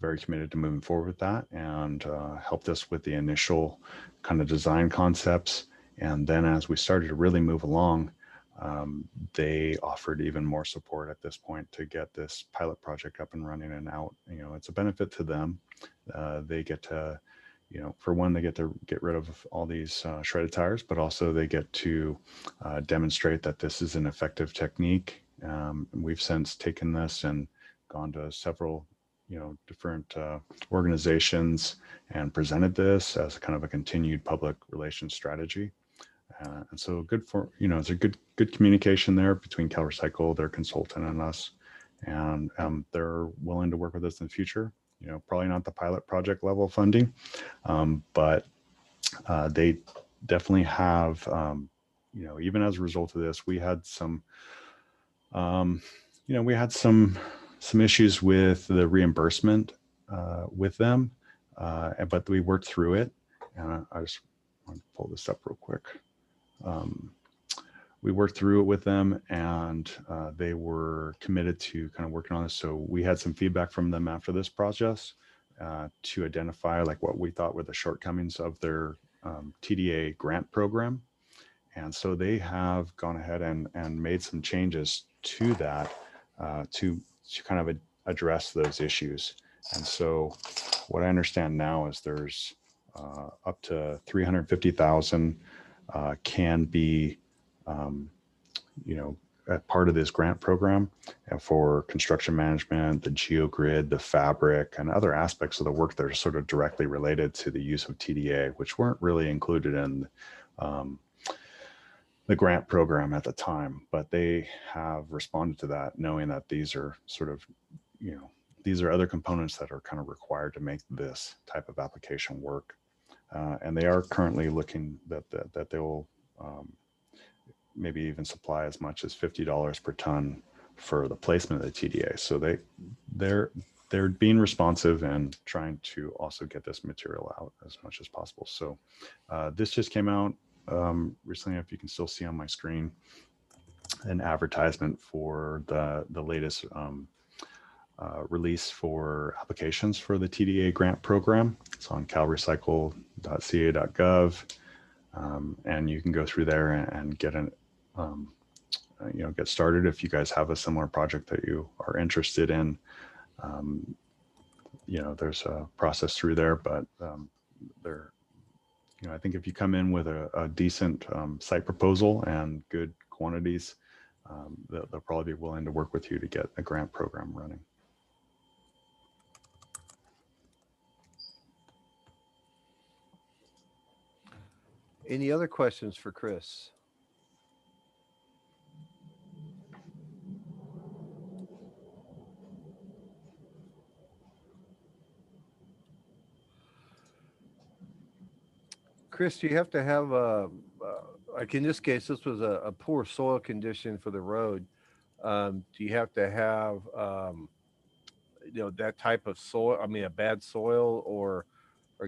Speaker 2: very committed to moving forward with that and helped us with the initial kind of design concepts. And then as we started to really move along, they offered even more support at this point to get this pilot project up and running and out. It's a benefit to them. They get to, for one, they get to get rid of all these shredded tires, but also they get to demonstrate that this is an effective technique. We've since taken this and gone to several different organizations and presented this as kind of a continued public relations strategy. And so good for, it's a good communication there between CalRecycle, their consultant, and us. And they're willing to work with us in the future. Probably not the pilot project level funding, but they definitely have, even as a result of this, we had some, some issues with the reimbursement with them, but we worked through it. And I just want to pull this up real quick. We worked through it with them and they were committed to kind of working on this. So we had some feedback from them after this process to identify like what we thought were the shortcomings of their TDA grant program. And so they have gone ahead and made some changes to that to kind of address those issues. And so what I understand now is there's up to 350,000 can be, a part of this grant program for construction management, the geogrid, the fabric, and other aspects of the work that are sort of directly related to the use of TDA, which weren't really included in the grant program at the time, but they have responded to that, knowing that these are sort of, these are other components that are kind of required to make this type of application work. And they are currently looking that they will maybe even supply as much as $50 per ton for the placement of the TDA. So they're being responsive and trying to also get this material out as much as possible. So this just came out recently, if you can still see on my screen, an advertisement for the latest release for applications for the TDA grant program. It's on calrecycle.ca.gov. And you can go through there and get get started if you guys have a similar project that you are interested in. There's a process through there, but I think if you come in with a decent site proposal and good quantities, they'll probably be willing to work with you to get a grant program running.
Speaker 1: Any other questions for Chris? Chris, do you have to have like in this case, this was a poor soil condition for the road. Do you have to have, that type of soil? I mean, a bad soil, or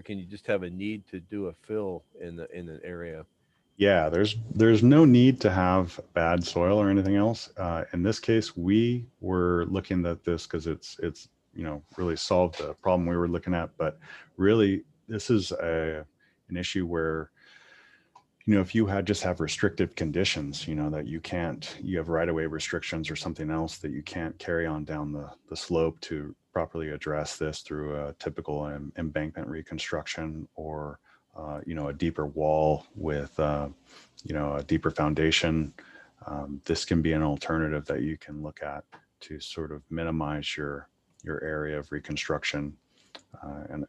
Speaker 1: can you just have a need to do a fill in an area?
Speaker 2: Yeah, there's no need to have bad soil or anything else. In this case, we were looking at this because it's really solved the problem we were looking at. But really, this is an issue where if you had just have restrictive conditions, that you have right of way restrictions or something else that you can't carry on down the slope to properly address this through a typical embankment reconstruction or, a deeper wall with, a deeper foundation. This can be an alternative that you can look at to sort of minimize your area of reconstruction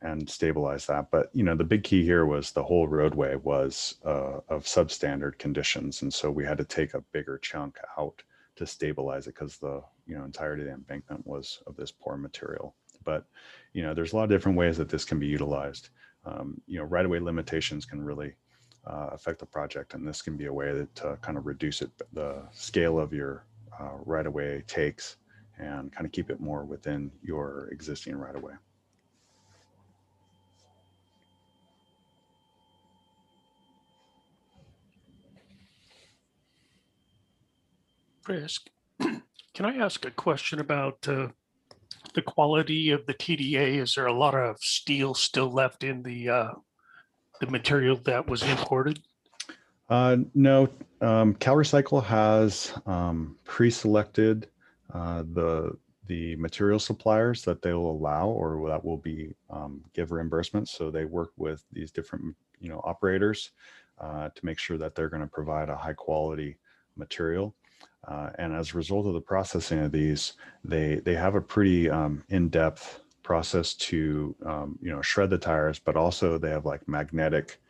Speaker 2: and stabilize that. But the big key here was the whole roadway was of substandard conditions, and so we had to take a bigger chunk out to stabilize it because the entirety of the embankment was of this poor material. But there's a lot of different ways that this can be utilized. Right-of-way limitations can really affect the project, and this can be a way to kind of reduce the scale of your right-of-way takes and kind of keep it more within your existing right-of-way.
Speaker 4: Chris, can I ask a question about the quality of the TDA? Is there a lot of steel still left in the material that was imported?
Speaker 2: No, CalRecycle has pre-selected the material suppliers that they will allow or that will be give reimbursements. So they work with these different operators to make sure that they're going to provide a high quality material. And as a result of the processing of these, they have a pretty in-depth process to shred the tires, but also they have like magnetic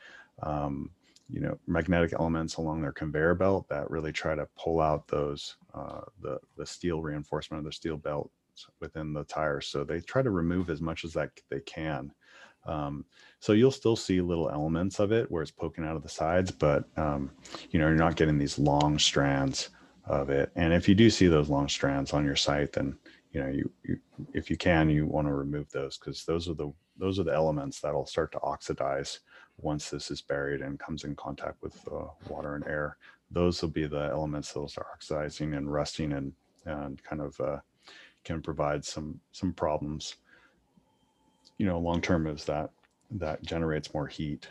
Speaker 2: elements along their conveyor belt that really try to pull out those the steel reinforcement of the steel belt within the tires. So they try to remove as much as that they can. So you'll still see little elements of it where it's poking out of the sides, but you're not getting these long strands of it. And if you do see those long strands on your site, then you if you can, you want to remove those, because those are the elements that'll start to oxidize once this is buried and comes in contact with water and air. Those will be the elements that will start oxidizing and rusting and kind of can provide some problems. Long term is that generates more heat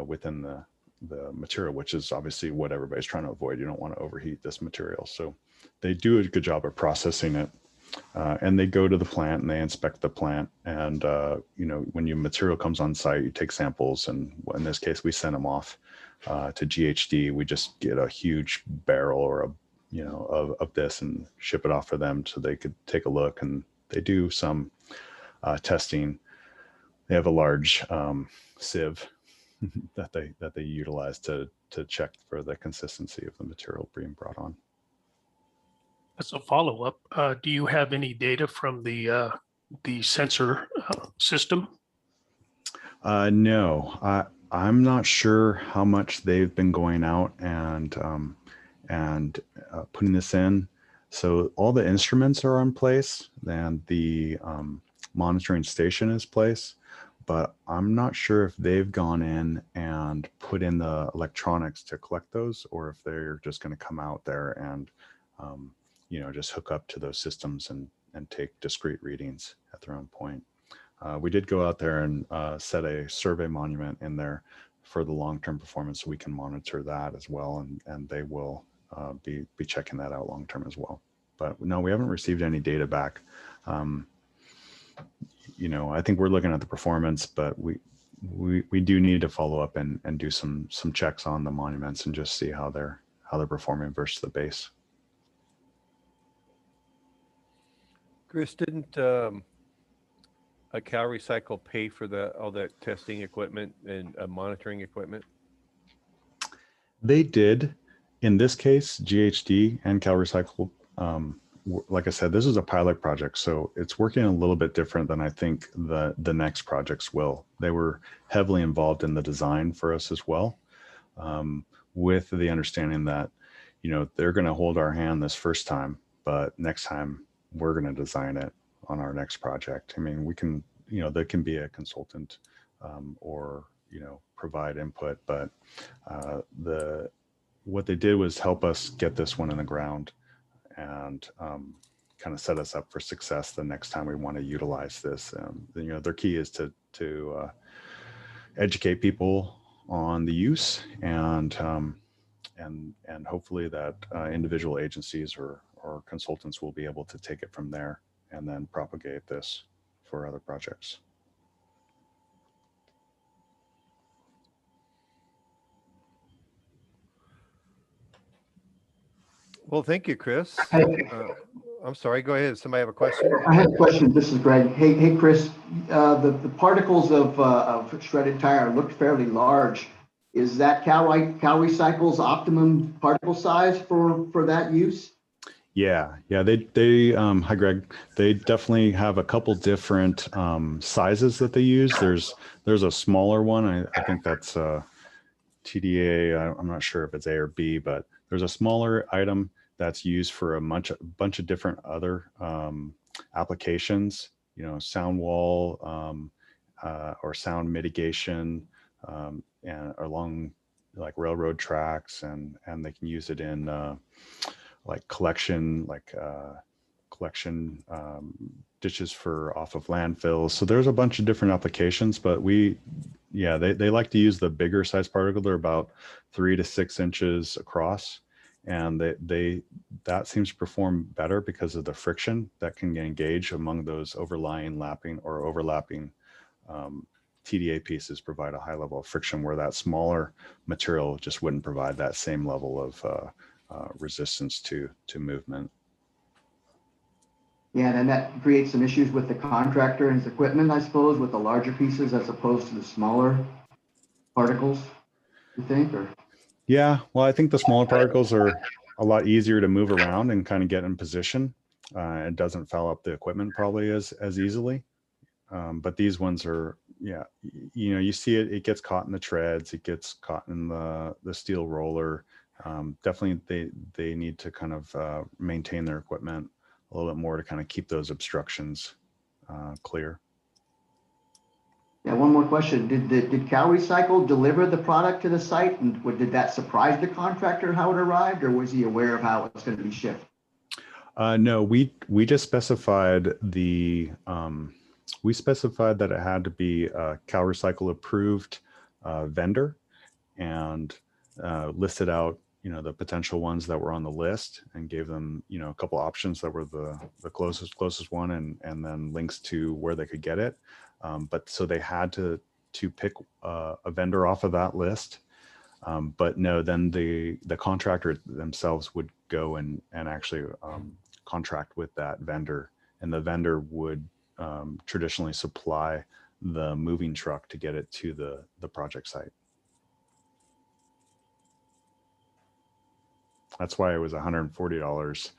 Speaker 2: within the material, which is obviously what everybody's trying to avoid. You don't want to overheat this material. So they do a good job of processing it. And they go to the plant and they inspect the plant. And, when your material comes on site, you take samples. And in this case, we send them off to GHD. We just get a huge barrel or of this and ship it off for them so they could take a look. And they do some testing. They have a large sieve that they utilize to check for the consistency of the material being brought on.
Speaker 4: As a follow-up, do you have any data from the sensor system?
Speaker 2: No, I'm not sure how much they've been going out and putting this in. So all the instruments are in place and the monitoring station is place, but I'm not sure if they've gone in and put in the electronics to collect those, or if they're just going to come out there and just hook up to those systems and take discrete readings at their own point. We did go out there and set a survey monument in there for the long-term performance, so we can monitor that as well, and they will be checking that out long-term as well. But no, we haven't received any data back. I think we're looking at the performance, but we do need to follow up and do some checks on the monuments and just see how they're performing versus the base.
Speaker 1: Chris, didn't a CalRecycle pay for all that testing equipment and monitoring equipment?
Speaker 2: They did. In this case, GHD and CalRecycle, like I said, this is a pilot project, so it's working a little bit different than I think the next projects will. They were heavily involved in the design for us as well, with the understanding that, you know, they're going to hold our hand this first time, but next time we're going to design it on our next project. I mean, we can, you know, there can be a consultant, or, you know, provide input, but what they did was help us get this one in the ground and kind of set us up for success the next time we want to utilize this. You know, their key is to educate people on the use, and hopefully that individual agencies or consultants will be able to take it from there and then propagate this for other projects.
Speaker 1: Well, thank you, Chris.
Speaker 5: Hey,
Speaker 1: I'm sorry, go ahead. Somebody have a question?
Speaker 5: I have a question. This is Greg. Hey, Chris. The particles of shredded tire looked fairly large. Is that Cal Recycle's optimum particle size for that use?
Speaker 2: Yeah, they hi Greg. They definitely have a couple different sizes that they use. There's a smaller one. I think that's TDA. I'm not sure if it's A or B, but there's a smaller item that's used for a bunch of different other applications. You know, sound wall, or sound mitigation, and along like railroad tracks, and they can use it in like collection ditches for off of landfills. So there's a bunch of different applications, but they like to use the bigger size particle. They're about 3 to 6 inches across, and that seems to perform better because of the friction that can engage among those overlapping TDA pieces. Provide a high level of friction, where that smaller material just wouldn't provide that same level of resistance to movement.
Speaker 5: Yeah, and that creates some issues with the contractor and his equipment, I suppose, with the larger pieces as opposed to the smaller particles, you think? Or
Speaker 2: Yeah, well, I think the smaller particles are a lot easier to move around and kind of get in position. It doesn't foul up the equipment probably as easily. But these ones are, you know, you see it gets caught in the treads, it gets caught in the steel roller. Definitely they need to kind of maintain their equipment a little bit more to kind of keep those obstructions clear.
Speaker 5: yeah, one more question. Did Cal Recycle deliver the product to the site, and did that surprise the contractor how it arrived, or was he aware of how it was going to be shipped?
Speaker 2: No, we just specified we specified that it had to be a Cal Recycle approved vendor, and listed out, you know, the potential ones that were on the list, and gave them, you know, a couple options that were the closest one, and then links to where they could get it. But so they had to pick a vendor off of that list. But no, then the contractor themselves would go and actually contract with that vendor, and the vendor would traditionally supply the moving truck to get it to the project site. That's why it was $140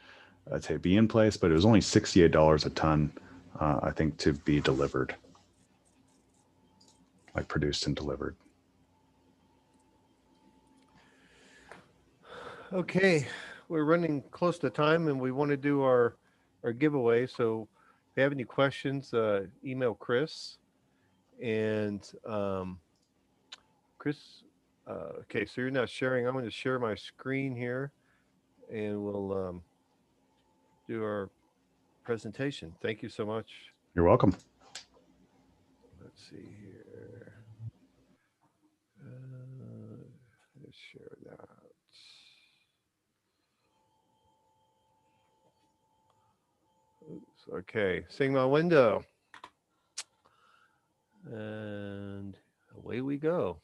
Speaker 2: to be in place, but it was only $68 a ton, I think, to be delivered, like produced and delivered.
Speaker 1: Okay, we're running close to time, and we want to do our giveaway. So if you have any questions, email Chris. And Chris, okay, so you're not sharing. I'm going to share my screen here, and we'll do our presentation. Thank you so much.
Speaker 2: You're welcome.
Speaker 1: Let's see here. Let's share that. Oops, okay, seeing my window. And away we go.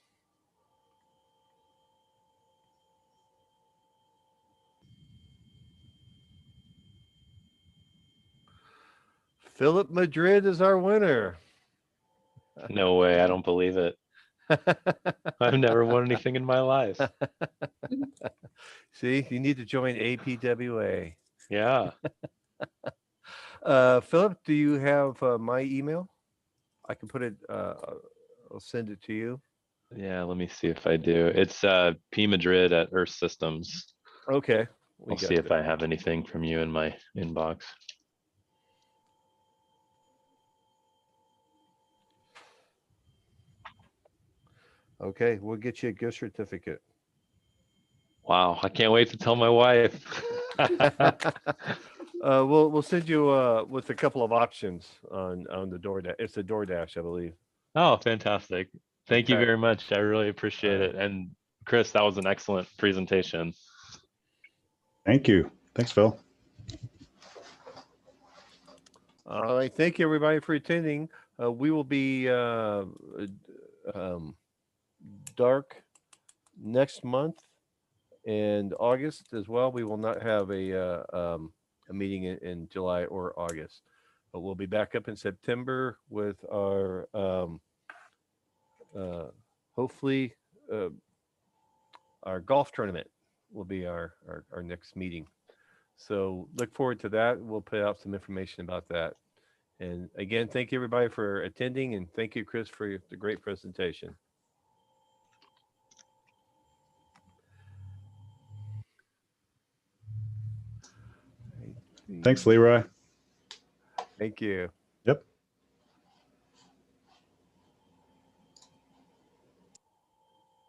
Speaker 1: Philip Madrid is our winner.
Speaker 6: No way, I don't believe it. I've never won anything in my life.
Speaker 1: See, you need to join APWA.
Speaker 6: Yeah.
Speaker 1: Philip, do you have my email? I can put it. I'll send it to you.
Speaker 6: Yeah, let me see if I do. It's pmadrid at Earth Systems.
Speaker 1: Okay. We
Speaker 6: I'll
Speaker 1: got
Speaker 6: see if
Speaker 1: that.
Speaker 6: I have anything from you in my inbox.
Speaker 1: Okay, we'll get you a gift certificate.
Speaker 6: Wow, I can't wait to tell my wife.
Speaker 1: We'll send you with a couple of options on the DoorDash. It's a DoorDash, I believe.
Speaker 6: Oh, fantastic. Thank you
Speaker 1: Okay.
Speaker 6: very much. I really appreciate
Speaker 1: right.
Speaker 6: it. And Chris, that was an excellent presentation.
Speaker 2: Thank you. Thanks, Phil.
Speaker 1: All right. Thank you, everybody, for attending. We will be dark next month and August as well. We will not have a meeting in July or August, but we'll be back up in September with our hopefully our golf tournament will be our next meeting. So look forward to that. We'll put out some information about that. And again, thank you everybody for attending, and thank you, Chris, for the great presentation.
Speaker 2: Thanks, Leroy.
Speaker 1: Thank you.